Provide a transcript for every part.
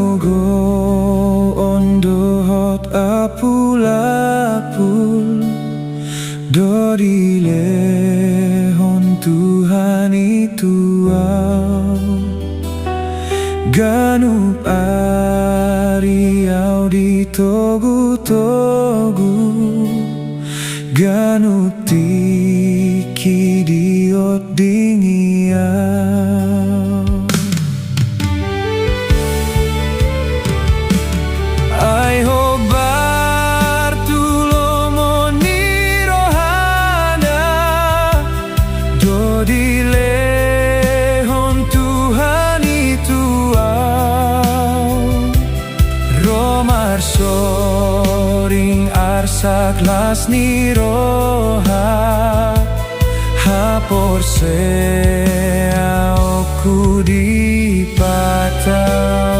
Semoga ondohot apul-apul Dodile hon Tuhan itu Ganup ariau di togu-togu Ganup tiki diot dingiau Ai hobar tulomo ni rohana Dodile hon Tuhan itu Romar soring arsak las ni roha Hapor aku di patau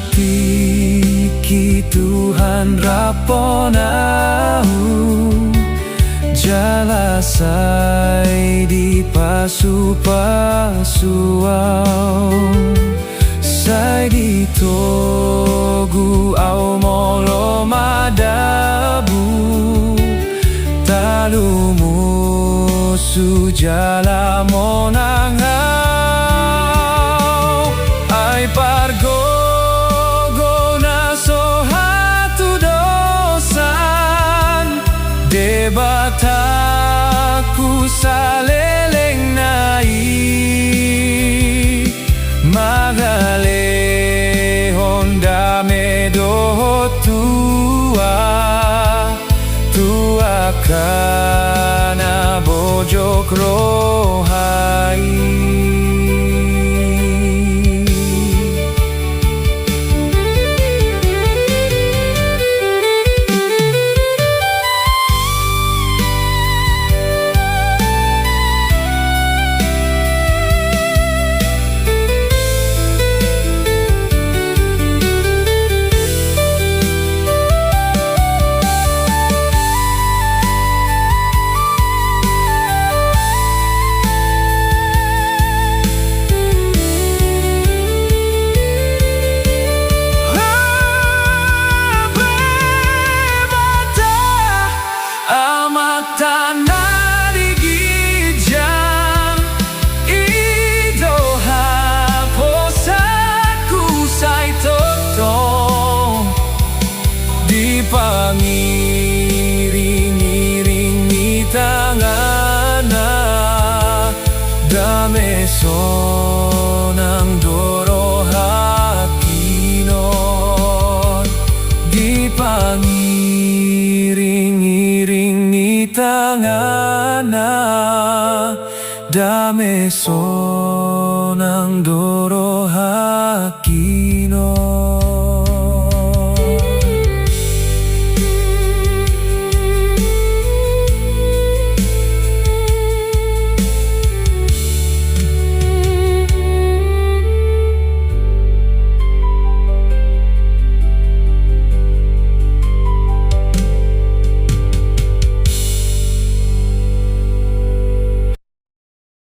Ganutiki Tuhan raponahu Jalasai di pasu-pasuau Sai di togu au molo madabu Talu musuh jala monangau Ai pargo Debataku saleleng nai Magale honda medo tua kana bojok rohai Pangiring-iring tangana Dame sonang doro hakinon Di pangiring-iring tangana Dame sonang doro